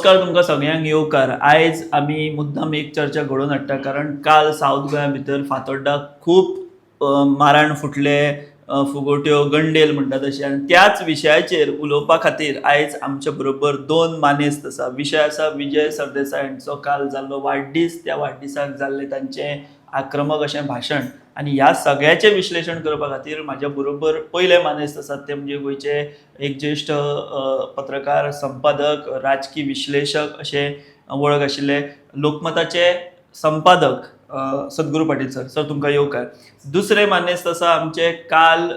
नमस्कार तुमकां सगळ्यांक येवकार. आयज आमी मुद्दाम एक चर्चा घडोवन हाडटा कारण काल सावथ गोंया भितर फातोड्डाक खूब माराण फुटले, फुगोट्यो गंडेल म्हणटा तशें. आनी त्याच विशयाचेर उलोवपा खातीर आयज आमचे बरोबर दोन मानेस्त आसा. विशय आसा विजय सरदेसाय हांचो काल जाल्लो वाडदीस. त्या वाडदिसाक जाल्लें तांचें आक्रमक अशें भाशण. आनी ह्या सगळ्याचें विश्लेशण करपा खातीर म्हाज्या बरोबर पयले मानेस्त आसात ते म्हणजे गोंयचे एक ज्येश्ठ पत्रकार, संपादक, राजकीय विश्लेशक अशे वळख आशिल्ले लोकमताचे संपादक सद्गुरू पाटील सर. सर तुमकां येवकार. दुसरे मानेस्त आसा आमचे काल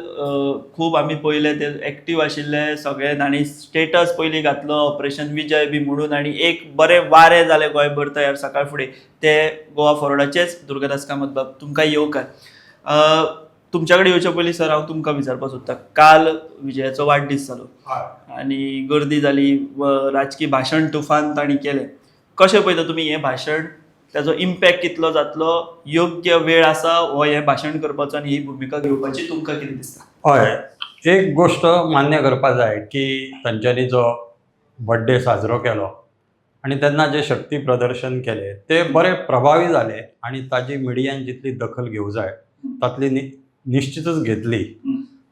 खूब आमी पयले ते एक्टीव आशिल्ले सगळे. तांणी स्टेटस पयलीं घातलो ऑपरेशन विजय बी म्हणून आनी एक बरें वारें जालें गोंयभर तयार सकाळ फुडें. ते गोवा फॉरवर्डाचेच दुर्गादास कामत बाब. तुमकां येवकार. तुमच्या कडेन येवचे पयलीं सर हांव तुमकां विचारपाक सोदतां, काल विजयाचो वाडदीस जालो आनी गर्दी जाली, राजकीय भाशण तुफान तांणी केलें. कशें पळयता तुमी हें भाशण? ताजो इम्पॅक्ट कितलो जातलो? योग्य वेळ आसा हो हें भाशण करपाचो आनी ही भुमिका घेवपाची? तुमकां कितें दिसता? हय, एक गोष्ट मान्य करपा जाय की तांच्यांनी जो बर्थडे साजरो केलो आनी तेन्ना जे शक्ती प्रदर्शन केलें ते बरे प्रभावी जाले आनी ताजी मिडियान जितली दखल घेवंक जाय तातली निश्चितच घेतली.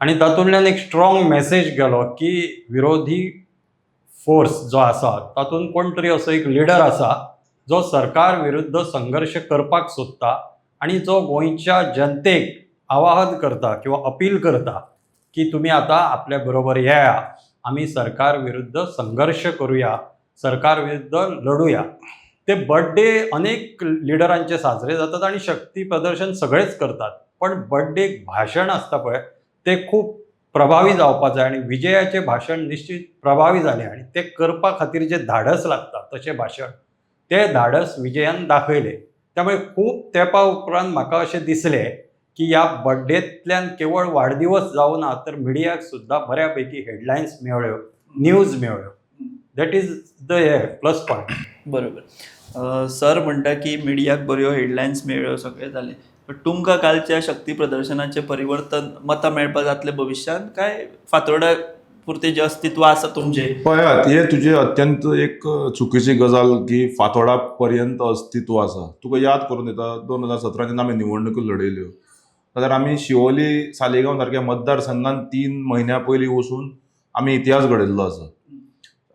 आनी तातूंतल्यान एक स्ट्रॉंग मेसेज गेलो की विरोधी फोर्स जो आसा तातूंत कोण तरी असो एक लिडर आसा जो सरकार विरुद्ध संघर्श करपाक सोदता आनी जो गोंयच्या जनतेक आवाहन करता किंवा अपील करता की तुमी आतां आपल्या बरोबर येया, आमी सरकार विरुद्ध संघर्ष करुया, सरकार विरुद्ध लढुया. ते बर्थडे अनेक लिडरांचे साजरे जातात आनी शक्ती प्रदर्शन सगळेच करतात, पण बर्थडे भाशण आसता पळय ते खूब प्रभावी जावपाक जाय आनी विजयाचें भाशण निश्चित प्रभावी जालें आनी ते करपा खातीर जे धाडस लागता तशें भाशण ते धाडस विजयान दाखयलें. त्यामुळे खूब तेंपा उपरांत म्हाका अशें दिसलें की ह्या बर्थडेंतल्यान केवळ वाडदिवस जावं ना तर मिडियाक सुद्दां बऱ्यापैकी हेडलायन्स मेळ्ळ्यो, न्यूज मेळ्ळ्यो. That is the plus point. बरोबर. सर म्हणटा की मिडियाक बऱ्यो हेडलायन्स मेळ्ळ्यो, सगळें जालें. पण तुमकां कालच्या शक्ती प्रदर्शनाचें परिवर्तन मतां मेळपाक जातलें भविश्यान, काय फातोर्डा पुरतें जें अस्तित्व आसा तुमचें? पळयात, हे तुजे अत्यंत एक चुकीची गजाल की फातोर्डा पर्यंत अस्तित्व आसा. तुका याद करून येता 2017 जेन्ना आमी निवडणुको लडयल्यो जाल्यार आमी शिवोली, सालिगांव सारक्या मतदारसंघात 3 म्हयन्या पयलीं वचून आमी इतिहास घडयल्लो आसा.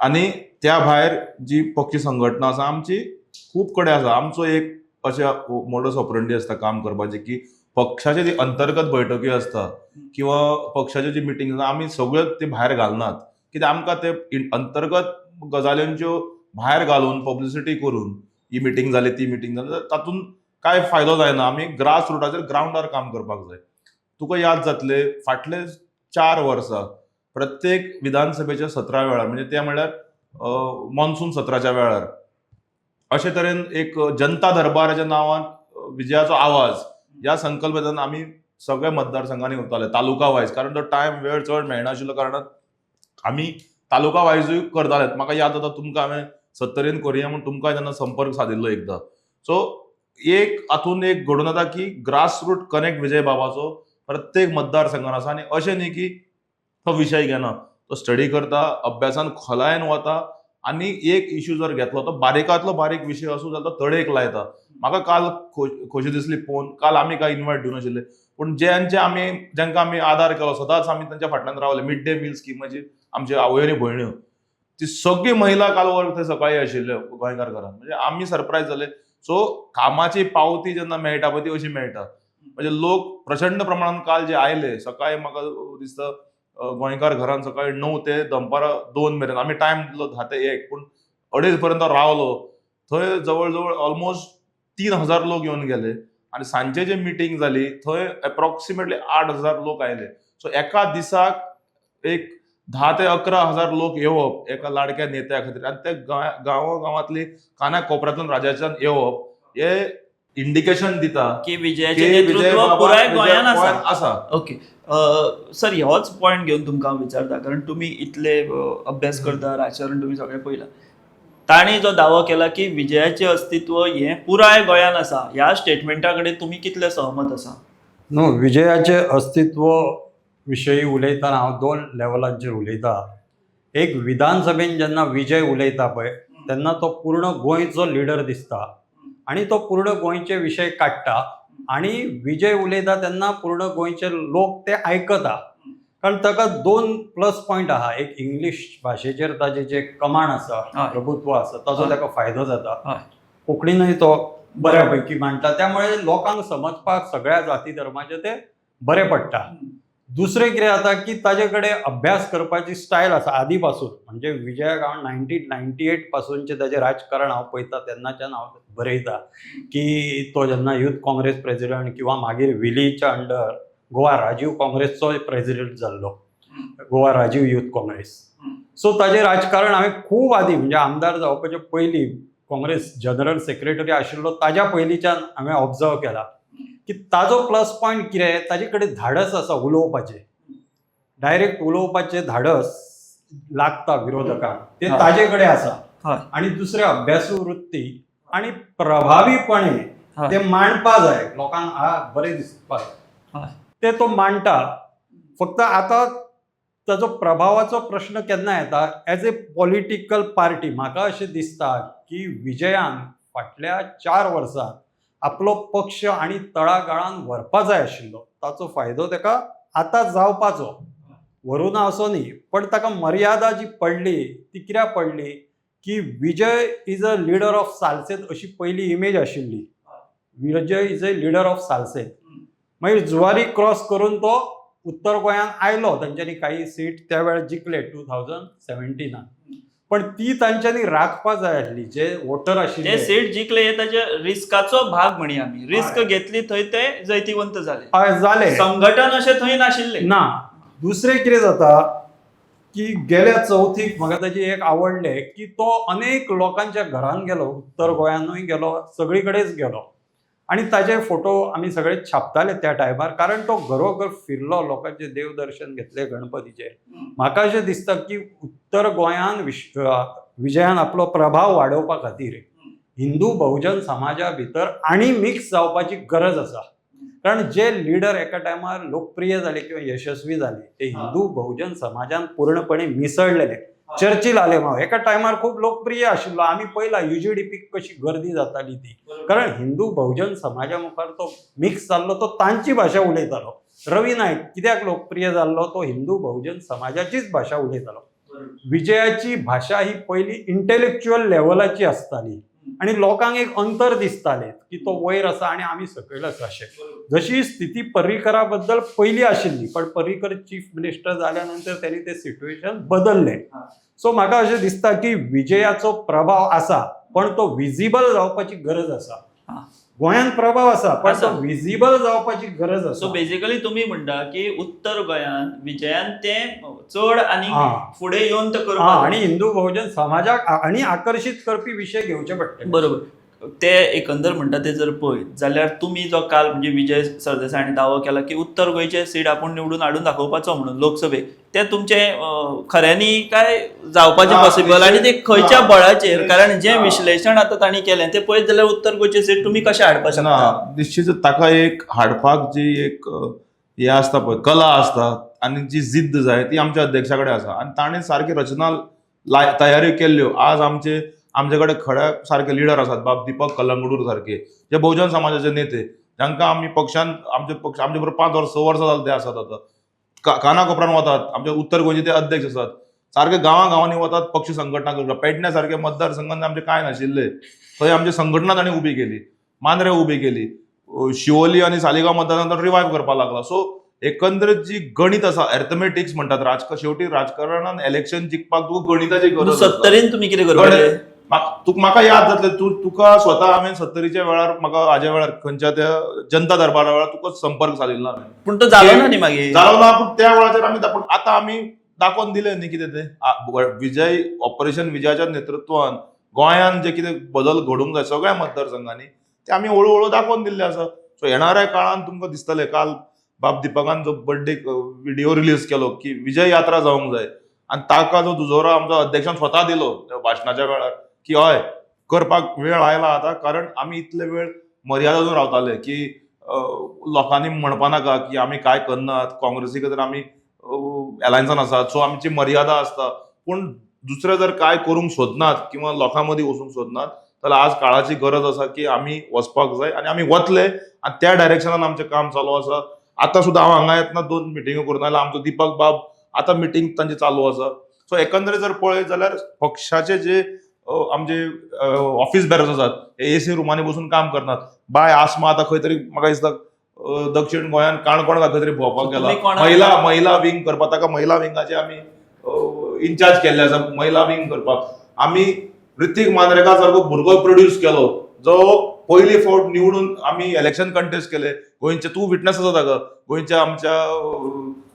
आनी त्या भायर जी पक्ष संघटना आसा आमची खूब कडेन आसा. आमचो एक अशें मोडस ऑपरंडी आसता काम करपाचें की पक्षाचे जी अंतर्गत बैठकी आसता किंवा पक्षाच्यो जी मिटींग आसा आमी सगळ्यो ते भायर घालनात. कित्याक आमकां ते अंतर्गत गजाल्यांच्यो भायर घालून पब्लिसिटी करून ही मिटींग जाली ती मिटींग जाली तातूंत कांय फायदो जायना. आमी ग्रास रुटाचेर ग्रावंडार काम करपाक जाय. तुका याद जातले फाटले 4 वर्सां प्रत्येक विधानसभेच्या 17 वेळार म्हणजे ते म्हणल्यार मॉन्सून सत्राच्या वेळार अशे तरेन एक जनता दरबाराच्या नांवान विजयाचो आवाज ह्या संकल्पनेन आमी सगळ्या मतदारसंघांनी करताले तालुका वायज. कारण तो टायम वेळ चड मेळनाशिल्लो कारणान आमी तालुका वायजूय करताले. म्हाका याद जाता तुमकां हांवें 70 कोरया म्हूण तुमकां जेन्ना संपर्क सादिल्लो एकदां. सो एक हातून एक घडून येता की ग्रास रूट कनेक्ट विजय बाबाचो प्रत्येक मतदारसंघान आसा. आनी अशें न्ही की तो विशय घेना, तो स्टडी करता, अभ्यासान खोलायेन वता आनी एक इश्यू जर घेतलो तो बारीकांतलो बारीक विशय आसूं जाल्यार तो तडयेक लायता. म्हाका काल खोशी दिसली पळोवन. काल आमी कांय इन्वायट दिवं नाशिल्ले पूण जेंकां आमी आदार केलो सदांच आमी तांच्या फाटल्यान रावले. मिड डे मील स्कीम म्हणजे आमचे आवय आनी भयण्यो ती सगळी महिला काल वर थंय सकाळी आशिल्ल्यो गोंयकार घरांत. म्हणजे आमी सरप्रायज जाले. सो कामाची पावती जेन्ना मेळटा पळय ती अशी मेळटा. म्हणजे लोक प्रचंड प्रमाणात काल जे आयले सकाळी म्हाका दिसता गोंयकार घरांत सकाळी 9 ते दनपारां 2 मेरेन आमी टायम दिलो 10 ते 1 पूण 2:30 पर्यंत रावलो थंय. जवळ जवळ ऑलमोस्ट 3000 लोक येवन गेले आनी सांजे जी मिटींग जाली थंय एप्रॉक्सिमेटली 8000 लोक आयले. सो एका दिसाक एक 10 ते 11,000 लोक येवप एका लाडक्या नेत्या खातीर आनी ते गांवांतली काना कोपऱ्यांतल्यान राज्याच्यान येवप हे इंडिकेशन दिता की विजयाचें नेतृत्व पुराय गोंयान आसा. ओके. सर होच पॉयंट घेवन तुमकां हांव विचारता कारण तुमी इतले अभ्यास करता, राजकारण तुमी सगळें पळयलां. ताणी जो दावो केला की विजयाचें अस्तित्व हें पुराय गोंयान आसा, ह्या स्टेटमेंटा कडेन तुमी कितले सहमत आसा? न्हू, विजयाचे अस्तित्व विशयी उलयतना हांव 2 लेवलांचेर उलयतां. एक विधानसभेन जेन्ना विजय उलयता पळय तेन्ना तो पूर्ण गोंयचो लिडर दिसता आणि तो पूर्ण गोंयचे विशय काडटा आणि विजय उलयता तेन्ना पूर्ण गोंयचे लोक ते आयकता. कारण ताका 2 प्लस पॉयंट आहा. एक इंग्लीश भाशेचेर ताजे जे कमांड आसा, हय. प्रभुत्व आसा, ताचो हय. ताका फायदो जाता. हय. कोंकणीनय तो बऱ्यापैकी मांडटा. त्यामुळे लोकांक समजपाक सगळ्या जाती धर्माचे ते बरें पडटा. दुसरें कितें जाता की ताजे कडेन अभ्यास करपाची स्टायल आसा आदी पासून. म्हणजे विजयाक हांव 1998 पासूनचे ताजें राजकारण हांव पळयतां तेन्नाच्यान हांव बरयता की तो जेन्ना युथ काँग्रेस प्रेसिडंट किंवा मागीर विलीच्या अंडर गोवा राजीव काँग्रेसचो प्रेसिडंट जाल्लो, गोवा राजीव युथ काँग्रेस. सो ताजें राजकारण हांवें खूब आदीं म्हणजे आमदार जावपाचे पयलीं काँग्रेस जनरल सेक्रेटरी आशिल्लो ताज्या पयलींच्यान हांवें ऑब्जर्व केला की ताजो प्लस पॉयंट कितें, ताजे कडेन धाडस आसा उलोवपाचें, डायरेक्ट उलोवपाचें धाडस लागता विरोधकांक, ते हय. ताजे कडेन आसा. हय. आणि दुसरें अभ्यासू वृत्ती आणि प्रभावीपणे हय. ते मांडपा जाय लोकांक. बरें दिसपाक हय. ते तो मांडटा. फक्त आता ताजो प्रभावाचो प्रश्न केन्ना येता एज ए पॉलिटिकल पार्टी. म्हाका अशें दिसता की विजयान फाटल्या 4 वर्सांत आपलो पक्ष आणि तळागाळान व्हरपा जाय आशिल्लो. ताचो फायदो ताका आतां जावपाचो, व्हरूना असो न्ही, पण ताका मर्यादा जी पडली ती कित्याक पडली की Vijay is a leader of Salcete अशी पयली इमेज आशिल्ली. Vijay is a leader of Salcete. मागीर जुवारी क्रॉस करून तो उत्तर गोंयान आयलो. तांच्यांनी काही सीट त्या वेळार जिखले 2017. पण ती तांच्यांनी राखपा जाय आसली. जे वोटर ते आशिल्ले सीट जिखले हे ताच्या रिस्काचो भाग म्हणी आमी. रिस्क घेतली थंय ते जैतिवंत जाले. जाले संघटन अशें थंय नाशिल्ले. ना. दुसरें कितें जाता की गेल्या चवथीक म्हाका ताची एक आवडले की तो अनेक लोकांच्या घरान गेलो, उत्तर गोंयानूय गेलो, सगळी कडेच गेलो आणि ताचे फोटो आमी सगळे छापताले त्या टायमार. कारण तो घरोघर फिरलो, लोकांचे देवदर्शन घेतले गणपतीचे. म्हाका अशें दिसता की उत्तर गोंयान विजयान आपलो प्रभाव वाडोवपा खातीर हिंदू बहुजन समाजा भितर आनी मिक्स जावपाची गरज आसा. कारण जे लिडर एका टायमार लोकप्रिय जाले किंवा यशस्वी जाले ते हिंदू बहुजन समाजान पूर्णपणे मिसळलेले. चर्चिल आलेमांव एका टायमार खूब लोकप्रिय आशिल्लो. आमी पळयला UGDPक कशी गर्दी जाताली ती. कारण हिंदू बहुजन समाजा मुखार तो मिक्स जाल्लो, तो तांची भाशा उलयतालो. रवी नायक कित्याक लोकप्रिय जाल्लो, तो हिंदू बहुजन समाजाचीच भाशा उलयतालो. विजयाची भाशा ही पयली इंटेलेक्च्युअल लेवलाची आसताली आणि लोकांक एक अंतर दिसतालें की तो वयर आसा आणि आमी सकयल आसा अशें. जशी स्थिती पर्रीकरा बद्दल पयली आशिल्ली, पण पर्रीकर चीफ मिनिस्टर जाल्यानंतर त्यांनी ते सिच्युएशन बदलले. सो म्हाका अशें दिसता की विजयाचो प्रभाव आसा, पण तो विजिबल जावपाची गरज आसा. गोंयान प्रभाव आसा, पण तो विजिबल जावपाची गरज आसा. सो बेसिकली तुम्ही म्हणटा की उत्तर गोंयान विजयान ते चड आणि फुडें येवन ते करपाक आणि हिंदू बहुजन समाजाक आणि आकर्षित करपी विषय घेवचे पडटले. बरोबर. ते एकंदर म्हणटा ते जर पळयत जाल्यार तुम्ही जो काल म्हणजे विजय सरदेसायानी दावो केला की उत्तर गोंयचे सीट आपूण निवडून हाडून दाखोवपाचो म्हणून लोकसभेक, ते तुमचे खऱ्यांनी काय जावपाचे पॉसिबल आणि ते खंयच्या बळाचेर? कारण जे विश्लेषण आता तांणी केलें ते पळयत जाल्यार उत्तर गोंयचे सीट तुम्ही कशें हाडपाक शकता? निश्चित ताका एक हाडपाक जी एक हे आसता पळय कला आसता आनी जी जिद्द जाय ती आमच्या अध्यक्षा कडेन आसा आणि ताणें सारकी रचना तयारी केल्ल्यो. आज आमचे कडेन खड्या सारके लिडर आसात, बाब दीपक कलंगूट सारके, जे बहुजन समाजाचे नेते, जांकां आमी पक्षान आमचे बरोबर 5 वर्स 6 वर्सां जाले ते आसात. आतां काना कोपऱ्यान वतात, आमचे उत्तर गोंयचे ते अध्यक्ष आसात, सारके गांवांनी वतात पक्ष संघटना करतात. पेडण्या सारके मतदारसंघांत आमचे कांय नाशिल्ले, थंय आमची संघटना तांणी उबी केली, मांद्रे उबी केली, शिवोली आनी सालिगांव मतदारसंघात रिवायव करपाक लागला. सो एकंदरीत जी गणित आसा, अर्थमेटिक्स म्हणटात, शेवटी राजकारणान इलेक्शन जिखपाक तुका गणिताची गरज आसता. 70 तुम्ही कितें करपाचें? म्हाका याद जातलें, तुका स्वता हांवें 70च्या वेळार म्हाका हाज्या वेळार खंयच्या त्या जनता दरबारा वेळार तुका संपर्क सादिल्लो हांवें. पूण तो जालो ना न्ही मागीर. जालो ना, पूण त्या वेळाचेर आतां आमी दाखोवन दिलें न्ही कितें तें. विजय ऑपरेशन विजयाच्या नेतृत्वान गोंयान जे कितें बदल घडोवंक जाय सगळ्या मतदारसंघांनी ते आमी हळू दाखोवन दिल्ले आसा. सो येणाऱ्या काळान तुमकां दिसतलें, काल बाब दीपकान जो बर्थडे व्हिडिओ रिलीज केलो की विजय यात्रा जावंक जाय आनी ताका जो दुजोरा आमचो अध्यक्षान स्वता दिलो भाशणाच्या वेळार की हय करपाक वेळ आयला आतां. कारण आमी इतले वेळ मर्यादान रावताले की लोकांनी म्हणपा नाका की आमी काय करनात, काँग्रेसी खातीर आमी अलायन्सान आसात, सो आमची मर्यादा आसता. पूण दुसरे जर काय करूंक सोदनात किंवा लोकां मदीं वचूंक सोदनात जाल्यार आज काळाची गरज आसा की आमी वचपाक जाय आनी आमी वतले आनी त्या डायरेक्शनान आमचें काम चालू आसा. आतां सुद्दां हांव हांगा येतना 2 मिटिंगो करून आयला. आमचो दीपक बाब आतां मिटींग तांची चालू आसा. सो एकंदरीत जर पळयत जाल्यार पक्षाचे जे आमचे ऑफिस बेरर्स आसात एसी रुमांनी बसून काम करनात. बाय आसमा आतां खंय तरी म्हाका दिसता दक्षिण गोंयान काणकोण खंय तरी भोंवपाक गेला. महिला विंग करपाक ताका महिला विंगाचे आमी इन्चार्ज केल्ले आसा महिला विंग करपाक. आमी ऋतिक मांद्रेकार सारको भुरगो प्रोड्यूस केलो जो पयली फावट निवडून आमी इलेक्शन कंटेस्ट केले. गोंयचे तूं विटनस आसा ताका गोंयच्या आमच्या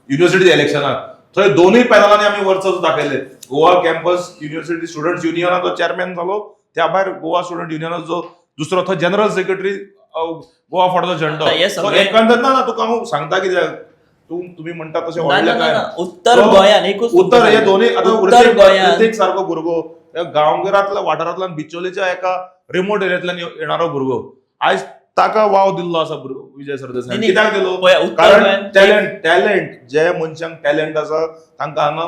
युनिव्हर्सिटी इलेक्शनाक थंय दोनूय पॅनलांनी आमी वर्चस्व दाखयले. गोवा कॅम्पस युनिव्हर्सिटी स्टुडंट्स युनियनाचो चेअरमॅन जालो. त्या भायर गोवा स्टुडंट युनियनाचो दुसरो थंय general secretary Goa Forward झेंडो. एकंदर ना तुका हांव सांगता कित्याक तुम्ही म्हणता तशें व्हडलें काय उत्तर गोंयान उत्तर हे दोनूय आतां ऋतिक सारको भुरगो गांवगिऱ्यांतल्या वाठारांतल्यान बिचोलेच्या एका रिमोट एरियांतल्यान येणारो भुरगो आयज ताका वाव दिल्लो आसा विजय सरदेसाय. कित्याक दिलो? कारण टॅलंट जे मनशांक टॅलंट आसा तांकां हांगा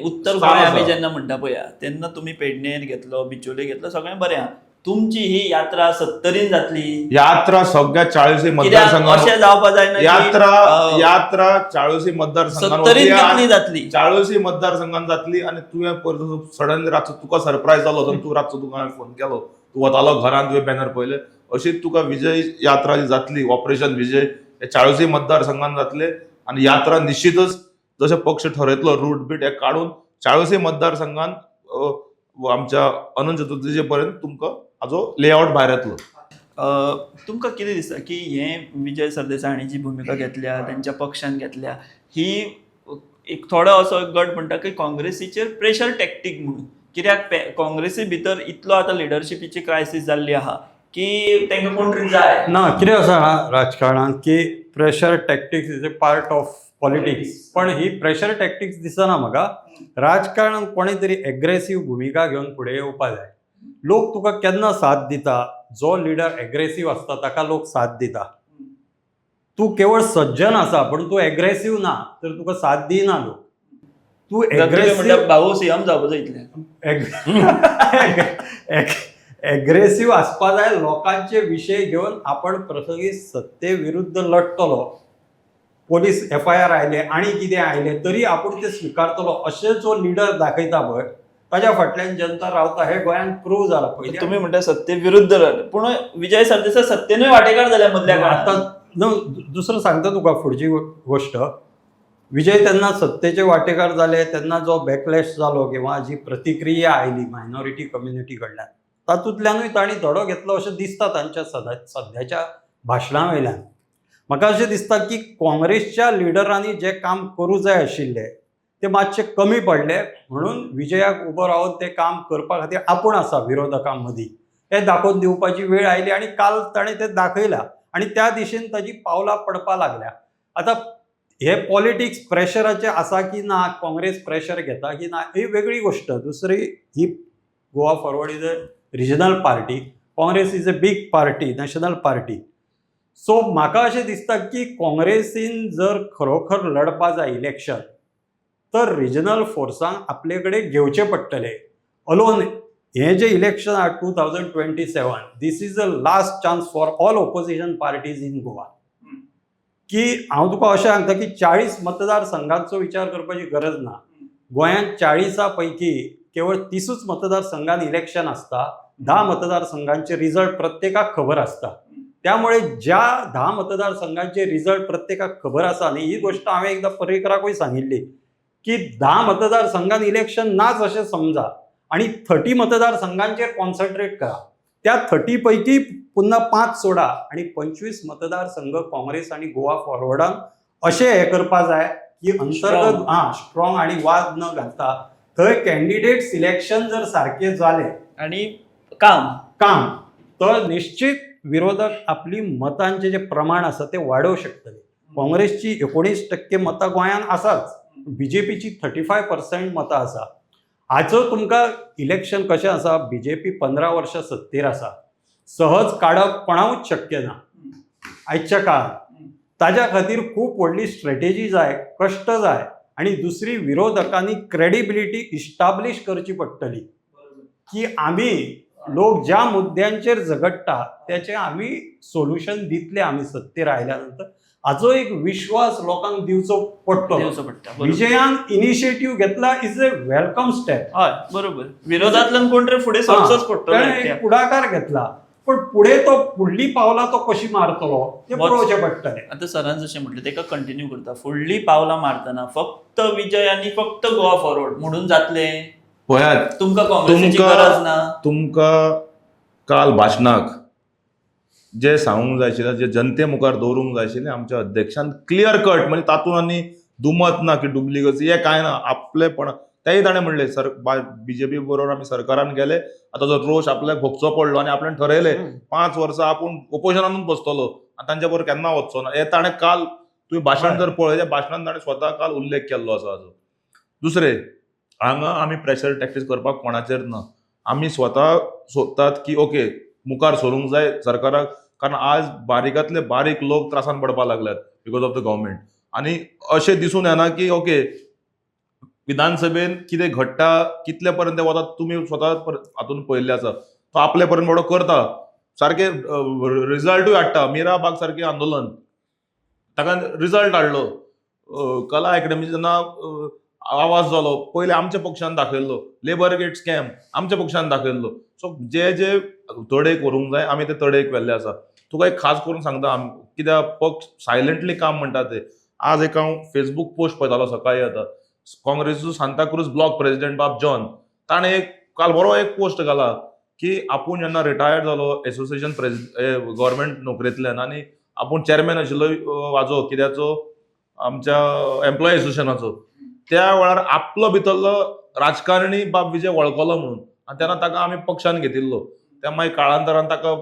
उत्तर गोंय आमी जेन्ना म्हणटा पळया तेन्ना तुमी पेडणेर घेतलो बिचोले घेतलो सगळें बरें आहा. तुमची ही यात्रा 70 जातली. यात्रा सगळ्या 40 मतदारसंघात अशें जावपाक जायना. यात्रा 40 मतदारसंघात जातली 40 मतदारसंघात जातली आनी तुवें सडनली रातचो तुका सरप्रायज जालो तूं रातचो तुका हांवें फोन केलो तूं वतालो घरांत तुवें बॅनर पळयले. अशीच तुका विजय यात्रा जी जातली ऑपरेशन विजय हे 40 मतदारसंघात जातले आनी यात्रा निश्चितच जशें पक्ष ठरयतलो रूट बीट हे काडून 40 मतदारसंघात आमच्या अनंत चतुर्थीचे पर्यंत तुमकां हाजो लेआउट भायर येतलो. तुमकां कितें दिसता की हें विजय सरदेसाय हांणी जी भुमिका घेतल्या तांच्या पक्षान घेतल्या ही एक थोडो असो गट म्हणटा की काँग्रेसीचेर प्रेशर टॅक्टीक म्हणून. कित्याक काँग्रेसी भितर इतलो आतां लिडरशिपीची क्रायसीस जाल्ली आहा की तांकां कोण तरी जाय ना. कितें आसा राजकारणांत की pressure tactics is a part of politics. पण ही प्रेशर टॅक्टिक्स दिसना म्हाका. राजकारणांत कोणी तरी एग्रेसीव भुमिका घेवन फुडें येवपा जाय. लोक तुका केन्ना साथ दिता जो लिडर एग्रेसीव आसता ताका लोक साथ दिता. तूं केवळ सज्जन आसा पण तूं एग्रेसीव ना तर तुका साथ दिना लोक. तूं एग्रेसीव भाऊ सीएम जावपाचो एग्रेसीव आसपा जाय. लोकांचे विशय घेवन आपण प्रसंगी सत्ते विरुद्ध लढतलो. पोलीस FIR आयले आनी कितें आयले तरी आपूण ते स्विकारतलो अशें जो लिडर दाखयता पळय ताज्या फाटल्यान जनता रावता हे गोंयान प्रूव जाला. पयलीं तुमी म्हणटा सत्ते विरुद्ध पूण विजय सरदेसाय सत्तेनूय वांटेकार जाल्या मदल्या काळांत. आतां दुसरं सांगता तुका फुडची गोश्ट. विजय तेन्ना सत्तेचे वांटेकार जाले तेन्ना जो बॅकलॅश जालो किंवा जी प्रतिक्रिया आयली मायनॉरिटी कम्युनिटी कडल्यान तातूंतल्यानूय तांणी धडो घेतलो अशें दिसता तांच्या सद्याच्या भाशणां वयल्यान. म्हाका अशें दिसता की काँग्रेसच्या लिडरांनी जें काम करूं जाय आशिल्लें ते मातशें कमी पडले म्हणून विजयाक उबो रावन तें काम करपा खातीर आपूण आसा विरोधकां मदीं हें दाखोवन दिवपाची वेळ आयली आनी काल ताणें तें दाखयलां आनी त्या दिशेन ताजी पावलां पडपा लागल्या. आतां हे पॉलिटिक्स प्रेशराचें आसा की ना काँग्रेस प्रेशर घेता की ना ही वेगळी गोश्ट. दुसरी ही Goa Forward is a regional party. Congress is a big party national party. So म्हाका अशें दिसता की काँग्रेसीन जर खरोखर लढपा जाय इलेक्शन तर रिजनल फोर्सांक आपले कडेन घेवचे पडटले. अलोन हें जें इलेक्शन आहा 2027 this is the last chance for all opposition parties in Goa. की हांव तुका अशें सांगता की 40 मतदारसंघांचो विचार करपाची गरज ना. गोंयांत 40 पैकी केवळ 30 मतदारसंघांत इलेक्शन आसता. 10 मतदारसंघांचे रिजल्ट प्रत्येकाक खबर आसता. त्यामुळे ज्या 10 मतदारसंघांचे रिजल्ट प्रत्येकाक खबर आसा न्ही ही गोश्ट हांवें एकदां पर्रेकराकूय सांगिल्ली की 10 मतदारसंघांत इलेक्शन नाच अशें समजा आनी 30 मतदारसंघांचेर कॉन्सन्ट्रेट करा. त्या 30 पैकी पुन्हा 5 सोडा आनी 25 मतदारसंघ काँग्रेस आनी गोवा फॉरवर्डान अशें हें करपा जाय की अंतर्गत स्ट्रॉंग आनी वाद न घालता थंय कॅन्डिडेट सिलेक्शन जर सारकें जालें आनी काम तर निश्चित विरोधक आपली मतांचे जे प्रमाण आसा ते वाडोवंक शकतले. काँग्रेसची 19% मतां गोंयांत आसाच. BJPची 35% मतां आसा. हाचो तुमकां इलेक्शन कशें आसा BJP 15 वर्सां सत्तेर आसा. सहज काडप कोणाकूच शक्य ना आयच्या काळात. ताज्या खातीर खूब व्हडली स्ट्रॅटेजी जाय कश्ट जाय आणि दुसरी विरोधकांनी क्रेडिबिलिटी इस्टाब्लिश करची पडटली की आम्ही लोक ज्या मुद्द्यांचेर झगडटा त्याचे आम्ही सोल्युशन दितले आम्ही सत्तेर आयल्यानंतर हाचो एक विश्वास लोकांक दिवचो पडटलो. पडटा बरोबर. विजयान इनिशिएटिव्ह घेतला इज अ वेलकम स्टेप. हय बरोबर. विरोधांतल्यान कोण तरी फुडें सरचोच पडटलो. ताणें एक पुढाकार घेतला पण पुढे तो फुडली पावलां तो कशी मारतलो ते पळोवचें पडटलें. आता सरान जशें म्हटलें तेका कंटिन्यू करता. फुडलीं पावलां मारतना फक्त विजय आनी फक्त गोवा फॉरवर्ड म्हणून जातलें. पळयात, तुमकां काँग्रेसीची गरज ना. तुमकां काल भाशणाक जे सांगूंक जाय आशिल्लें, जे जनते मुखार दवरूंक जाय आशिल्लें आमच्या अध्यक्षान क्लियर कट, म्हणजे तातूंत आनी दुमत ना की डुप्लिकेसी हे कांय ना. आपलेपण तेय ताणें म्हणलें बीजेपी बरोबर आमी सरकारान गेले, आतां जो रोश आपल्याक भोगचो पडलो आनी आपल्यान ठरयलें 5 वर्सां आपूण ओपोजिशनानूच बसतलो आनी तांच्या बरोबर केन्ना वचचो ना. हे ताणें काल तुवें भाशण जर पळयलें, त्या भाशणांत ताणें स्वता काल उल्लेख केल्लो आसा हाचो. दुसरें, हांगा आमी प्रेशर टॅक्टीस करपाक कोणाचेर ना. आमी स्वता सोदतात की ओके मुखार सरूंक जाय सरकाराक, कारण आज बारीकांतले बारीक लोक त्रासान पडपाक लागल्यात बिकॉज ऑफ द गव्हर्मेंट. आनी अशें दिसून येना की ओके विधानसभेन कितें घडटा, कितले पर्यंत वता, तुमी स्वता हातून पळयल्लें आसा. तो आपले पर्यंत बरो करता, सारके रिजल्टूय हाडटा. मीरा बाग सारकें आंदोलन, ताका रिजल्ट हाडलो. कला अकॅडमी जेन्ना आवाज जालो पयले आमच्या पक्षान दाखयल्लो. लेबर गेट स्कॅम आमच्या पक्षान दाखयल्लो. सो जे जे तडेक व्हरूंक जाय आमी ते तडेक व्हेल्ले आसा. तुका एक खास करून सांगता, कित्याक पक्ष सायलंटली काम म्हणटा ते. आज एक हांव फेसबूक पोस्ट पळयतालो सकाळी. आतां काँग्रेसीचो सांताक्रूज ब्लॉक प्रेसिडेंट बाब जॉन, ताणें काल बरो एक पोस्ट घाला की आपूण जेन्ना रिटायर्ड जालो एसोसिएशन गव्हर्मेंट नोकरेंतल्यान आनी आपूण चेअरमॅन आशिल्लो हाचो कित्याचो आमच्या एम्प्लॉय एसोसिएशनाचो, त्या वेळार आपलो भितरलो राजकारणी बाब विजय वळखलो म्हणून, आनी तेन्ना ताका आमी पक्षान घेतिल्लो. त्या मागीर काळांतरान ताका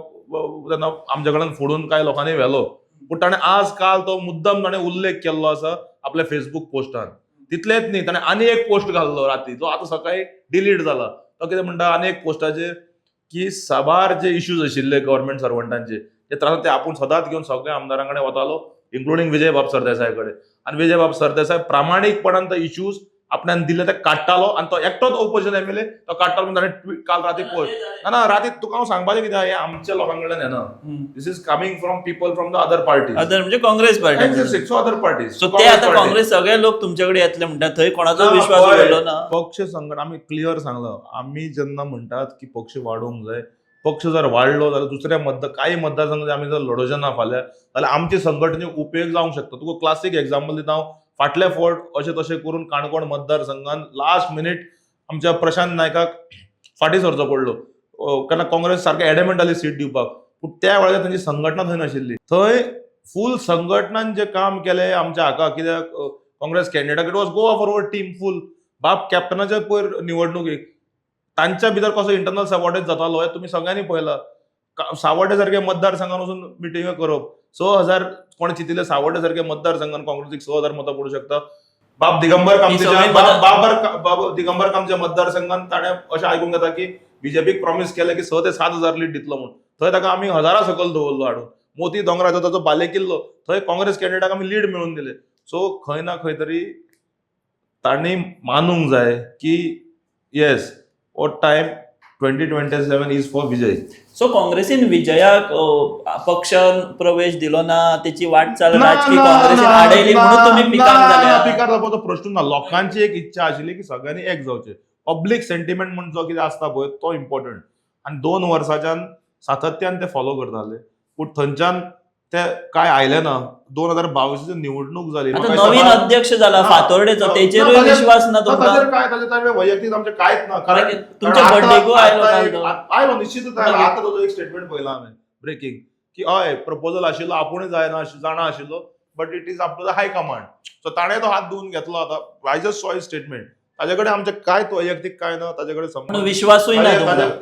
तेन्ना आमचे कडल्यान फोडून कांय लोकांनी व्हेलो. पूण ताणें आज काल तो मुद्दम ताणें उल्लेख केल्लो आसा आपल्या फेसबूक पोस्टान. तितलेंच न्ही, ताणें आनी एक पोस्ट घाल्लो राती, जो आतां सकाळी डिलीट जाला. तो कितें म्हणटा आनी एक पोस्टाचेर की साबार जे इश्यूज आशिल्ले गव्हर्मेंट सर्वंटांचे ते त्रास ते आपूण सदांच घेवन सगळ्या आमदारां कडेन वतालो, इन्क्लुडींग विजय बाब सरदेसाय कडेन. आनी विजय बाब सरदेसाय प्रामाणीकपणान ते इश्यूज आपल्यान दिले ते काडटालो आनी तो एकटोच ओपोजिशन एमएलए तो काडटालो म्हणून ताणें काल राती पोस्ट. ना राती तुका हांव सांगपाचें कितें हे आमच्या लोकां कडल्यान येना. This is coming from people from the other parties. Other म्हणजे Congress party. So other parties. So ते आतां काँग्रेस सगळे लोक तुमचे कडेन येतले म्हणटा, थंय कोणाचो विश्वास उरलो ना. पक्ष संघटन आमी क्लियर सांगला. आमी जेन्ना म्हणटात की पक्ष वाडोवंक जाय, पक्ष जर वाडलो जाल्यार दुसऱ्या काही मतदारसंघ आमी जर लडोवचे ना फाल्यां, जाल्यार आमचे संघटनेक उपयोग जावंक शकता. तुका क्लासीक एक्झाम्पल दिता हांव. फाटल्या फावट अशें तशें करून काणकोण मतदारसंघान लास्ट मिनीट आमच्या प्रशांत नायकाक फाटीं सरचो पडलो, कारण काँग्रेस सारकें एडमेंट जाली सीट दिवपाक. पूण त्या वेळार तांची संघटना थंय नाशिल्ली. थंय फूल संघटनान जे काम केलें आमच्या हाका, कित्याक Congress candidate it was Goa Forward team full. बाब कॅप्टनाच्या पयर निवडणुकीक तांच्या भितर कसो इंटरनल सावड्डेज जातालो हे तुमी सगळ्यांनी पळयला. सावड्डे सारखे मतदारसंघान वचून मिटिंग करप. 6,000 कोण चिंतिल्ले सावड्डे सारखे मतदारसंघान काँग्रेसीक 6,000 मतां पडूंक शकता. बाब दिगंबर कामच्या मतदारसंघान ताणें अशें आयकूंक येता की बीजेपीक प्रॉमिस केलें की 6,000 ते 7,000 लीड दितलो म्हणून. थंय ताका आमी 1,000 सकयल दवरलो हाडून. मोती दोंगराचो ताचो बालेकिल्लो, थंय काँग्रेस कॅन्डिडेटाक आमी लीड मेळून दिले. सो खंय ना खंय तरी तांणी मानूंक जाय की yes oh time 2027 is for Vijay. So काँग्रेसीन विजयाक पक्षान प्रवेश दिलो ना, त्याची वाटचाल राजकीय काँग्रेसीन आडयली म्हणून तुम्ही पिकार जाले. पिकार जावपाचो प्रश्न ना. लोकांची एक इच्छा आशिल्ली की सगळ्यांनी एक जावचे. पब्लीक सेंटिमेंट म्हणून जो कितें आसता पळय तो इम्पॉर्टंट. आनी 2 वर्सांच्यान सातत्यान ते फॉलो करताले. पूण थंयच्यान ते काय आयले ना. 2022 निवडणूक जाली. नवीन अध्यक्ष जाला फातोर्डेचो, तेचेरूय विश्वास ना तुमकां. काय वैयक्तीक आमचे कांयच ना. कारण तुमच्या बर्थडेकू आयलो निश्चितच आयलो. आतां ताजो एक स्टेटमेंट पळयला हांवें ब्रेकिंग की हय प्रपोजल आशिल्लो, आपुणूय जाणा आशिल्लो, but it is up to the high command. So ताणें तो हात धुवून घेतलो. आतां I just saw his statement. ताजे कडेन आमचे कांयच वैयक्तीक काय ना. ताजे कडेन संबंद विश्वासूय ना.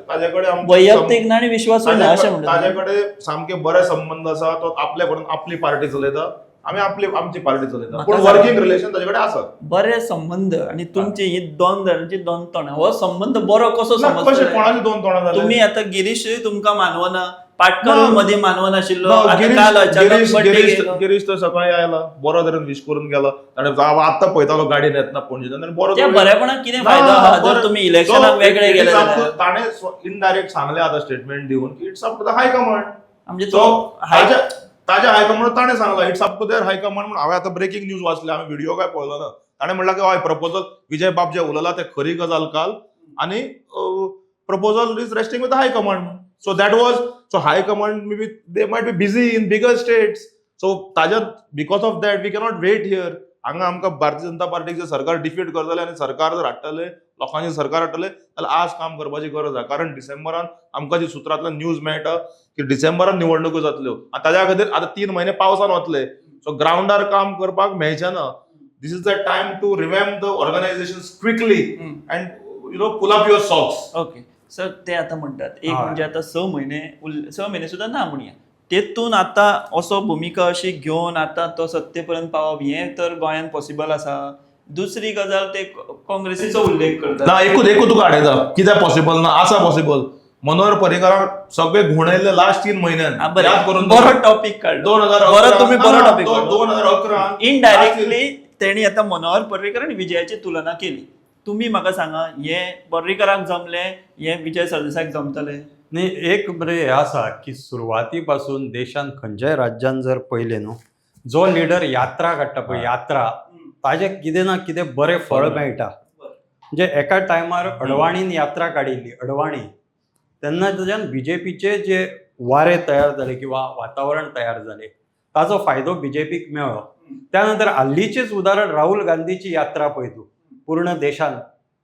ताजे कडेन वैयक्तीक ना आनी विश्वासूय ना अशें म्हणटा. ताजे कडेन सामके बरे संबंध आसा. तो आपले कडेन आपली पार्टी चलयता, आमी आमची पार्टी चलयता. पूण वर्किंग रिलेशन ताजे कडेन आसा. बरे संबंध आनी तुमची ही 2 जाणांची 2 तोंडां. हो संबंध बरो कसो समजता? कोणाची 2 तोंडां जाली? तुम्ही आता गिरीश तुमकां मानवना, पाटकर मध्ये मानवन आशिल्लो, आता काल अचानक birthday गेलो. गिरीश तर सकाळी आयला बरो तरेन विश करून गेलो आणि आत्ता पळयतालो गाडयेन येतना पणजेच्यान आणि बरो त्या बऱ्यापणाक कितें फायदो आहा जर तुम्ही इलेक्शनाक वेगळे गेले जाल्यार? ताणे इनडायरेक्ट सांगले आतां स्टेटमेंट दिवन की it's up to the high command. म्हणजे So, तो ताज्या हायकमांड ताणें सांगला it's up to their high command म्हणून हांवें आतां ब्रेकिंग न्यूज वाचली, हांवें व्हिडिओ काय पळयलो ना. ताणें म्हणला की हय प्रपोजल विजय बाब जे उलयला ते खरी गजाल काल आणि proposal is resting with the high command. So that was so high command may be they might be busy in bigger states. So ताज्या because of that we cannot wait here. हांगा आमकां भारतीय जनता पार्टीचे सरकार डिफीट करतले आणि सरकार जर हाडटले लोकांचे सरकार हाडटले जाल्यार आज काम करपाची गरज आहा. कारण डिसेंबरान आमकां जी सुत्रांतल्यान न्यूज मेळटा की डिसेंबरान निवडणुको जातल्यो आनी ताज्या खातीर आतां 3 म्हयने पावसान वतले. सो ग्राउंडार काम करपाक मेळचें ना. This is the time to revamp the organisations quickly and pull up your socks. Okay sir ते आता म्हणतात एक हय. म्हणजे आता 6 महिने सुद्धा ना म्हणया तेतून आता असो भूमिका अशी घेऊन आता तो सत्तेपर्यंत पावप हे तर गोंयान पॉसिबल आसा. दुसरी गजाल ते काँग्रेसीचो उल्लेख करतात. ना एकूच तुका हाडयता कित्याक पॉसिबल ना आसा पॉसिबल. मनोहर पर्रीकाराक सगळे घुणयले लास्ट 3 म्हयन्यान याद करून बरो टॉपिक काढलो. 2011 तुम्ही बरो टॉपिक 2011 इनडायरेक्टली तेणी आता मनोहर पर्रीकर आणि विजयाची तुलना केली. तुम्ही म्हाका सांगा हे पर्रीकराक जमले हे विजय सरदेसायक जमतले? न्ही एक बरें हें आसा की सुरवाती पासून देशान खंयच्याय राज्यान जर पळयलें न्हू जो लिडर यात्रा काडटा पळय यात्रा ताजे कितें ना कितें बरें फळ मेळटा. म्हणजे एका टायमार अडवाणीन यात्रा काडिल्ली अडवाणी तेन्ना ताच्यान बीजेपीचे जे वारे तयार जाले किंवा वातावरण तयार जाले ताचो फायदो बीजेपीक मेळ्ळो. त्यानंतर हाल्लीचेच उदाहरण राहुल गांधीची यात्रा पळय तूं पूर्ण देशान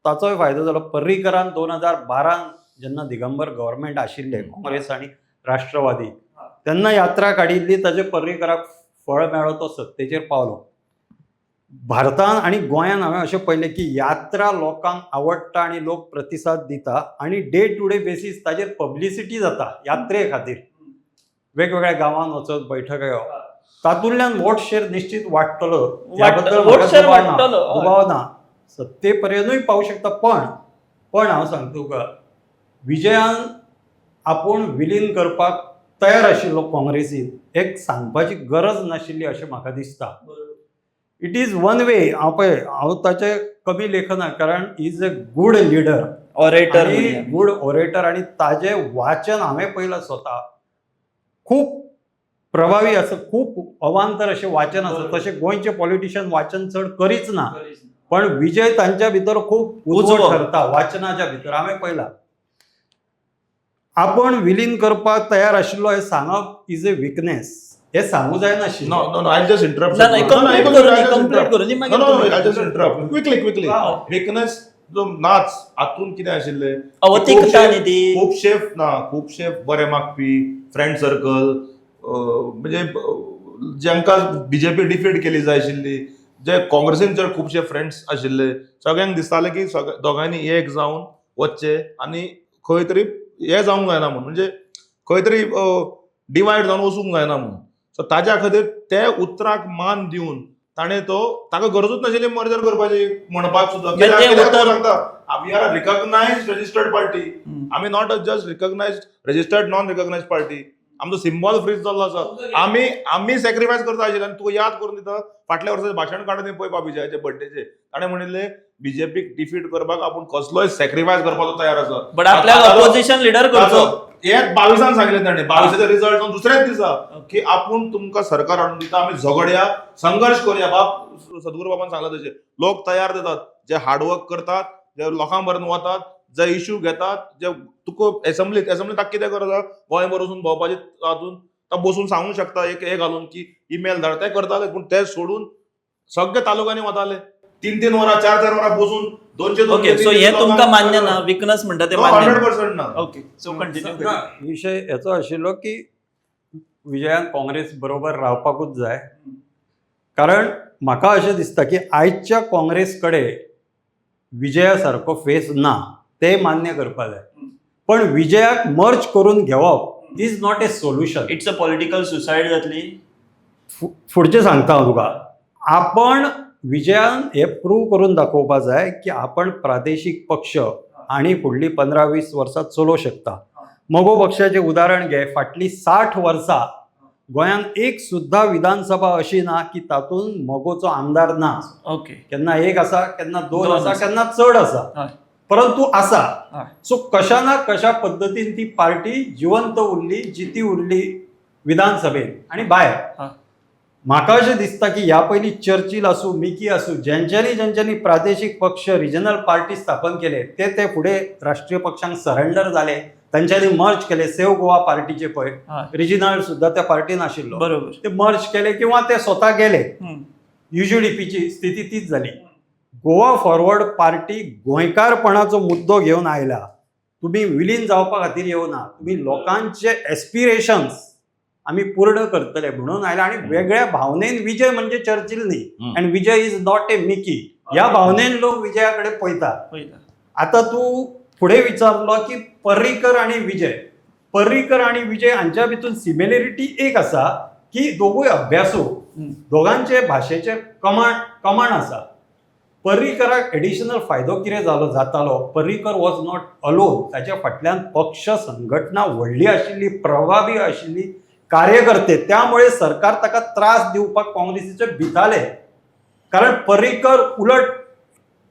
ताचोय फायदो जालो. पर्रीकरान 2012 जेन्ना दिगंबर गव्हर्मेंट आशिल्ले काँग्रेस आणि राष्ट्रवादी तेन्ना यात्रा काडिल्ली ताजे पर्रीकराक फळ मेळ्ळो तो सत्तेचेर पावलो. भारतान आणि गोंयान हांवें अशें पळयलें की यात्रा लोकांक आवडटा आणि लोक प्रतिसाद दिता आणि डे टू डे बेसीस ताजेर पब्लिसिटी जाता यात्रे खातीर. वेगवेगळ्या गांवांत वचत बैठका घेवप तातूंतल्यान वोट शेअर निश्चित वाडटलो. वोट शेअर वाडटलो. दुबाव ना सत्तेपर्यंतूय पावू शकता. पण हांव सांगता तुका विजयान आपूण विलीन करपाक तयार आशिल्लो काँग्रेसीन एक सांगपाची गरज नाशिल्ली अशें म्हाका दिसता. It is one way. हांव ताचे कमी लेखना कारण is a good leader orator good orator आणि ताजे वाचन हांवें पळयलां स्वता खूप प्रभावी आसा. खूप अवांतर अशें वाचन आसा. तशें गोंयचे पॉलिटिशियन वाचन चड करीच ना पण विजय तांच्या भितर खूप उजवो ठरता वाचनाच्या भितर हांवें पळयलां. आपण विलीन करपाक तयार आशिल्लो हे सांगप इज अ विकनेस. हे सांगू जायनाशिल्लें. No, I'll just interrupt. Quickly. Weakness जो नाच हातून कितें आशिल्लें अवतिकता न्ही ती. खूपशे बरे मागपी फ्रेंड सर्कल म्हणजे जांकां बीजेपी डिफीट केली जाय आशिल्ली जे काँग्रेसीन जर खुबशे फ्रेंड्स आशिल्ले सगळ्यांक दिसतालें की दोगांयनी एक जावन वचचे आणि खंय तरी हे जावंक जायना म्हणून म्हणजे खंय तरी डिवायड जावन वचूंक जायना म्हणून. सो ताज्या खातीर ते उतराक मान दिवन ताणें ताका गरजूच नाशिल्ली मर्जर करपाची म्हणपाक सुद्दां we are a recognised registered party. आमी not just recognised registered non recognised party. आमचो सिम्बॉल फ्रीज जाल्लो आसा. आमी सॅक्रिफायस करता आशिल्ले आनी तुका याद करून दिता फाटल्या वर्साचें भाशण काडून पळय विजयाचे बर्थडेचे ताणें म्हणिल्लें बीजेपीक डिफीट करपाक आपूण कसलोय सॅक्रिफायस करपाचो तयार आसा. बट आपल्याक अपोजिशन लिडर करचो हें 22 सांगलें ताणें. 22 रिझल्ट दुसऱ्याच दिसा की आपूण तुमकां सरकार हाडून दिता आमी झगडया संघर्ष करूया. बाब सद्गुरू बाबान सांगला तशें लोक तयार जातात जे हार्डवर्क करतात जे लोकां पर्यंत वतात जे इश्यू घेतात जे तुका एसेंब्लीत ताका कितें करता गोंयभर वचून भोंवपाचे हातून तो बसून सांगूंक शकता एक घालून की ईमेल धाड ते करताले. पूण ते सोडून सगळे तालुक्यांनी वताले 3-3 वरां 4-4 वरां बसून 200 ओके. सो हे तुमकां मान्य ना विकनेस म्हणटा ते मान्य 100% ना. ओके. So continue. विषय हेचो आशिल्लो की विजयान काँग्रेस बरोबर रावपाकूच जाय. कारण म्हाका अशें दिसता की आयच्या काँग्रेस कडेन विजया सारको फेस ना ते मान्य करपाक जाय. पण विजयाक मर्ज करून घेवप is not a solution. It's a political suicide जातली. फुडचें सांगता हांव तुका. आपण विजयान हे प्रूव करून दाखोवपाक जाय की आपण प्रादेशीक पक्ष आणि फुडली 15-20 वर्सां चलोवंक शकता. मगो पक्षाचें उदाहरण घे. फाटलीं 60 वर्सां गोंयांत एक सुद्धा विधानसभा अशी ना की तातूंत मगोचो आमदार ना. ओके. केन्ना एक आसा, केन्ना दोन दोन आसा, आसा. केन्ना चड आसा, हय. परंतु आसा. हय. सो कशा ना कशा पद्दतीन ती पार्टी जिवंत उरली, जिती उरली विधानसभेत आणि भायर. हय. म्हाका अशें दिसता की ह्या पयलीं चर्चिल आसूं, मिकी आसूं, ज्यांच्यांनी प्रादेशीक पक्ष, रिजनल पार्टी स्थापन केले ते फुडें राष्ट्रीय पक्षांक सरेंडर जाले. तांच्यांनी मर्ज केले. सेव्ह गोवा पार्टीचे पळय हय. रिजनल सुद्धा त्या पार्टीन आशिल्लो. बरोबर. ते मर्ज केले किंवा ते स्वता गेले. हम्म. युजीडीपीची स्थिती तीच झाली. गोवा फॉरवर्ड पार्टी गोंयकारपणाचो मुद्दो घेवन आयला. तुम्ही विलीन जावपा खातीर येवना, तुम्ही लोकांचे एस्पिरेशन्स आम्ही पूर्ण करतले म्हणून आयला. आणि वेगळ्या भावनेन विजय म्हणजे चर्चिल न्ही, and Vijay is not a Mickey. ह्या भावनेन लोक विजयाकडे पळयतात. आता तू फुडें विचारलो की पर्रीकर आणि विजय हांच्या भितून सिमिलॅरिटी एक आसा की दोगूय अभ्यासू, दोगांचे भाशेचे कमांड आसा. पर्रीकराक एडिशनल फायदो कितें जातालो, पर्रीकर वॉज नॉट अलोन. ताच्या फाटल्यान पक्ष संघटना व्हडली आशिल्ली, प्रभावी आशिल्ली, कार्यकर्ते. त्यामुळे सरकार ताका त्रास दिवपाक काँग्रेसीचे भिताले. कारण पर्रीकर उलट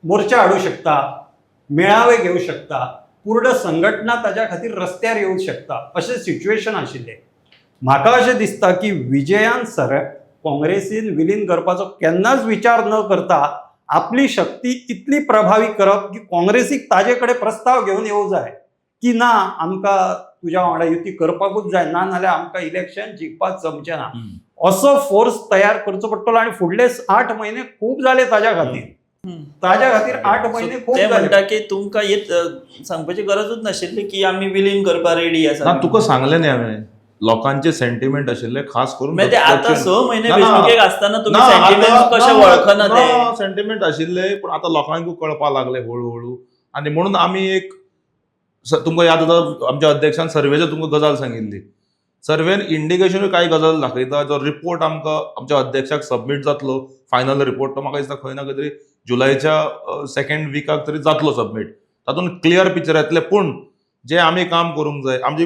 मोर्चा हाडूं शकता, मेळावे घेवं शकता, पूर्ण संघटना ताच्या खातीर रस्त्यार येवंक शकता, अशें सिच्युएशन आशिल्लें. म्हाका अशें दिसता की विजयान काँग्रेसीन विलीन करपाचो केन्नाच विचार न करता आपली शक्ती इतली प्रभावी करप की काँग्रेसीक ताजे कडेन प्रस्ताव घेवन येवं जाय की ना आमकां तुज्या वांगडा युती करपाकूच जाय, ना जाल्यार आमकां इलेक्शन जिखपाक जमचें ना, असो फोर्स तयार करचो पडटलो. आनी फुडले 8 म्हयने खूब जाले ताज्या खातीर. 8 म्हयने खूब ते जाले. म्हणटा की तुमकां सांगपाची गरजूच नाशिल्ली की आमी विलीन करपा रेडी आसा. ना तुका सांगलें न्ही हांवें, लोकांचे सेंटिमेंट आशिल्ले खास करून. म्हणजे ते आता 6 महिने ना, वेंचणुकेक आसतना तुम्ही ना, सेंटिमेंट आता- कशे ना, वळखना ते. ना, सेंटिमेंट आशिल्ले पण आता लोकांकूय कळपा लागले हळूहळू. आणि म्हणून आमी एक तुमकां याद आसा आमच्या अध्यक्षान सर्वेची तुमकां गजाल सांगिल्ली. सर्वेन इंडिकेशनूय कांय गजाल दाखयता. जो रिपोर्ट आमकां आमच्या अध्यक्षाक सबमीट जातलो, फायनल रिपोर्ट, तो म्हाका दिसता खंय ना खंय तरी जुलयाच्या सेकंड विकाक तरी जातलो सबमीट. तातूंत क्लियर पिक्चर येतले. पूण जे आमी काम करूंक जाय, आमची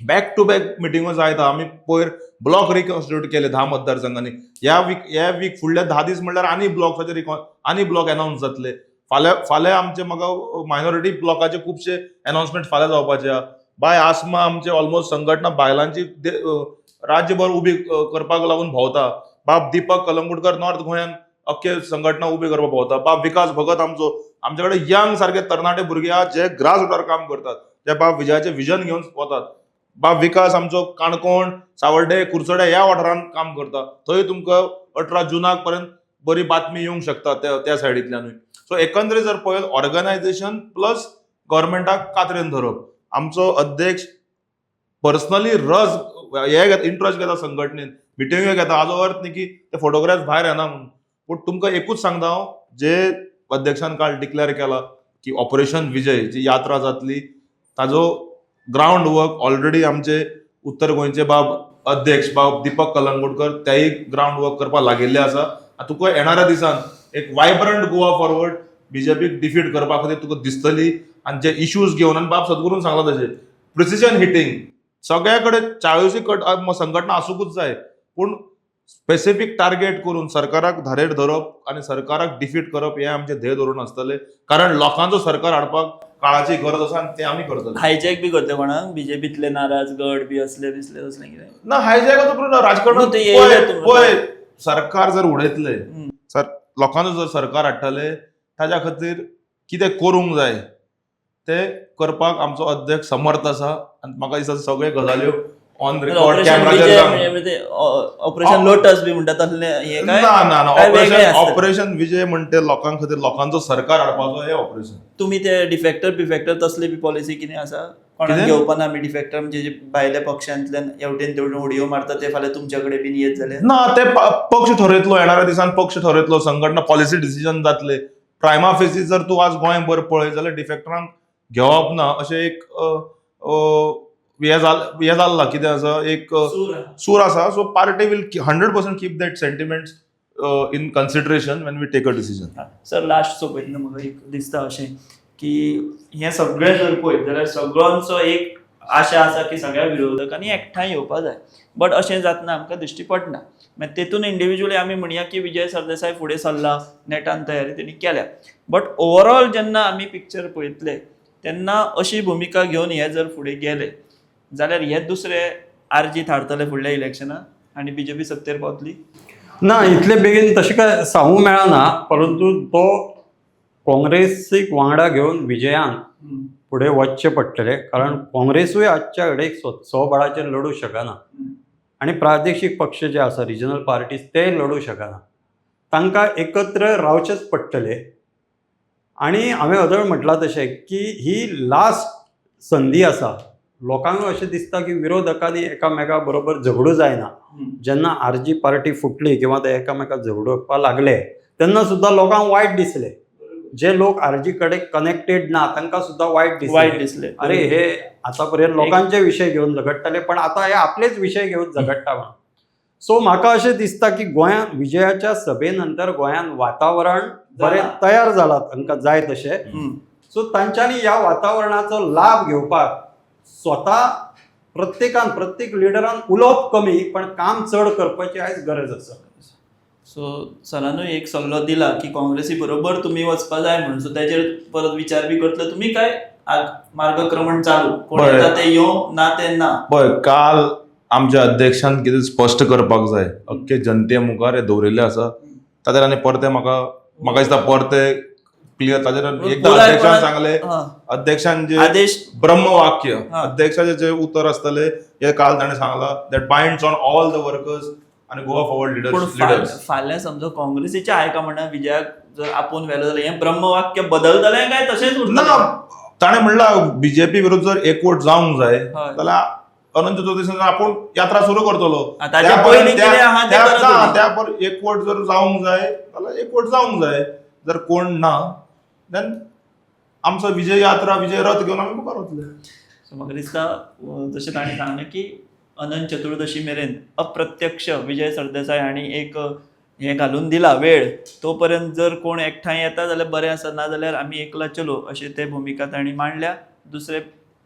बॅक टू बॅक मिटिंगो जायता. आमी पयर ब्लॉक रिकॉन्स्टिट्यूट केले 10 मतदारसंघांनी. ह्या वीक फुडल्या 10 दीस म्हणल्यार आनी ब्लॉक अनाउन्स जातले. फाल्यां आमचे म्हाका मायनॉरिटी ब्लॉकाचे खुबशे अनाउन्समेंट फाल्यां जावपाचे आहा. बाय आसमा आमचे ऑलमोस्ट संघटना बायलांची राज्यभर उबी करपाक लागून भोंवता. बाब दीपक कलंगूटकर नॉर्थ गोंयान अख्खे संघटना उबी करपाक भोंवता. बाब विकास भगत आमचे कडेन यंग सारखे तरणाटे भुरगे आहात जे ग्रास रुटार काम करतात, जे बाब विजयाचे विजन घेवन वतात. बाब विकास आमचो काणकोण, सावर्डे, कुर्चोड्या ह्या वाठारांत काम करता. थंय तुमकां 18 जुनाक पर्यंत बरी बातमी येवंक शकता त्या सायडींतल्यानूय. सो एकंदरीत जर पळयत ऑर्गनायझेशन प्लस गव्हर्मेंटाक कात्रेन धरप. आमचो अध्यक्ष पर्सनली इंट्रस्ट घेता संघटनेन, मिटिंग्यो घेता. हाजो अर्थ न्ही की ते फोटोग्राफ्स भायर येना म्हणून. पूण तुमकां एकूच सांगता हांव, जे अध्यक्षान काल डिक्लेअर केला की ऑपरेशन विजय जी यात्रा जातली, ताजो ग्राउंड वर्क ऑलरेडी आमचे उत्तर गोंयचे बाब अध्यक्ष बाब दीपक कलंगूटकर तेय ग्राउंड वर्क करपाक लागिल्ले आसा. तुका येणाऱ्या दिसान एक वायब्रंट गोवा फॉरवर्ड बीजेपीक डिफीट करपा खातीर तुका दिसतली. आनी जे इश्यूज घेवन, आनी बाब सद्गुरून सांगला तशें प्रिसिजन हिटींग सगळ्या कडेन 40 संघटना आसूंकूच जाय, पूण स्पेसिफीक टार्गेट करून सरकाराक धारेर धरप आनी सरकाराक डिफीट करप हें आमचें ध्येय धरून आसतलें. कारण लोकांचो सरकार हाडपाक काळाची गरज आसा आनी तें आमी करतले. हायजॅक बी करते कोणाक बीजेपीतले नाराज गट बी असले तसलें कितें ना हायजॅकाचो प्रश्न राजकारणांत ते येयले पळय सरकार जर उडयतले, लोकांचो जर सरकार हाडटले, ताच्या खातीर कितें करूंक जाय तें करपाक आमचो अध्यक्ष समर्थ आसा. आनी म्हाका दिसता सगळे गजाल्यो ऑन रेकॉर्ड कॅमेराचेर. ऑपरेशन लोटस बी म्हणटा तसले हे काय ना काय वेगळे असता? ऑपरेशन विजय म्हणते लोकां खातीर लोकांचो सरकार हाडपाचो हे ऑपरेशन. तुम्ही ते डिफेक्टर तसले बी पॉलिसी कितें आसा कोणाक कितें? घेवपाना आमी डिफेक्टर म्हणजे जे भायल्या पक्षांतल्यान हेवटेन तेवटेन उडयो मारता ते फाल्यां तुमच्या कडेन बीन येत जाल्यार ना ते पक्ष ठरयतलो. येणाऱ्या दिसान पक्ष ठरयतलो, संघटना पॉलिसी डिसिजन जातले. प्रायमा फेसीस जर तूं आज गोंयभर पळय जाल्यार डिफेक्टरांक घेवप ना अशें एक हे जाल्ला. कितें आसा एक सूर आसा. So party will 100% keep that sentiments in consideration when we take a decision. Sir last सोपयतना म्हाका एक दिसता अशें की हें सगळें जर पळयत जाल्यार सगळ्यांचो एक आशा आसा की सगळ्या विरोधकांनी एकठांय येवपा जाय, बट अशें जातना आमकां दिश्टी पडना. मागीर तेतून इंडिविज्युअली आमी म्हणया की विजय सरदेसाय फुडें सरला, नेटान तयारी तेणी केल्या, बट ओवरऑल जेन्ना आमी पिक्चर पळयतले तेन्ना अशी भुमिका घेवन हे जर फुडें गेले जाल्यार हे दुसरे आरजी थारतले फुडल्या इलेक्शनाक आनी बीजेपी सत्तेर पावतली. ना, इतले बेगीन तशें काय सांगूंक मेळना, परंतु तो काँग्रेसीक वांगडा घेवन विजयान फुडें वचचें पडटलें, कारण काँग्रेसूय आजच्या घडीक स्वबळाचेर लडूंक शकना आनी प्रादेशीक पक्ष जे आसा रिजनल पार्टीज ते लडूंक शकना. तांकां एकत्र रावचेच पडटलें. आनी हांवें अदळ म्हटलां तशें की ही लास्ट संदी आसा. लोकांक अशें दिसता की विरोधकांनी एकामेका बरोबर झगडूं जायना. जेन्ना आरजी पार्टी फुटली किंवा ते एकामेकाक झगडोवपाक लागले तेन्ना सुद्दां लोकांक वायट दिसलें. जे लोक आरजी कडेन कनेक्टेड ना तांकां सुद्दां वायट दिसलें. अरे हे आतां पर्यंत लोकांचे विशय घेवन झगडटाले, पण आतां हे आपलेच विशय घेवन झगडटा म्हणून. सो म्हाका अशें दिसता की गोंयांत विजयाच्या सभे नंतर गोंयांत वातावरण बरें तयार जालां तांकां जाय तशें. सो तांच्यांनी ह्या वातावरणाचो लाभ घेवपाक स्वता प्रत्येक लिडरान उलोवप कमी पण काम चड करपाची आयज गरज आसा. सो सरानूय एक सल्लो दिला की काँग्रेसी बरोबर तुमी वचपा जाय म्हणून, सो तेजेर परत विचार बी करतले तुमी काय मार्गक्रमण चालू, कोण येता ते येवं ना ते ना. पळय, काल आमच्या अध्यक्षान कितें स्पश्ट करपाक जाय अख्खे जनते मुखार हे दवरिल्लें आसा. ताचेर आनी परते म्हाका दिसता परते क्लियर ताचेर एकदा अध्यक्षान सांगले, अध्यक्षान जे आदेश ब्रह्मवाक्य अध्यक्षाचे जे उतर आसतले हे काल ताणें सांगला that binds on all the workers आणि गोवा फॉरवर्ड लिडर्स. फाल्यां समजा काँग्रेसीच्या हायकमांडान विजयाक जर आपोवन व्हेलो जाल्यार हें ब्रह्मवाक्य बदलतलें काय तशेंच उरतलें? ताणें म्हणलां बीजेपी विरुद्ध जर एकवट जावंक जाय जाल्यार अनंत चतुर्थी आपूण यात्रा सुरू करतलो. त्या पर एकवट जर जावंक जाय जाल्यार एकवट जावंक जाय. जर कोण ना देन आमचो विजय यात्रा विजय रथ घेवन आमी मुखार वतले. सो म्हाका दिसता जशें ताणें सांगलें की अनंत चतुर्दशी मेरेन अप्रत्यक्ष विजय सरदेसाय हांणी एक हें घालून दिला वेळ, तो पर्यंत जर कोण एकठांय येता जाल्यार बरें आसा, ना जाल्यार आमी एकला चलो अशें ते भुमिका तांणी मांडल्या. दुसरे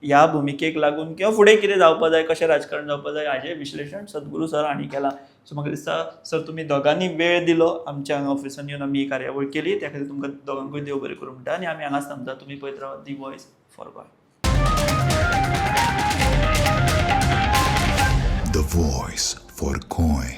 ह्या भुमिकेक लागून किंवा फुडें कितें जावपा जाय, कशें राजकारण जावपा जाय हाचें विश्लेशण सद्गुरू सर हांणी केलां. सो म्हाका दिसता सर तुमी दोगांनी वेळ दिलो आमच्या हांगा ऑफिसान येवन आमी ही कार्यावळ केली, त्या खातीर तुमकां दोगांकूय देव बरें करूं म्हणटा आनी आमी हांगाच थांबता. तुमी पळयत रावात दी voice for Goa. The Voice for Goy.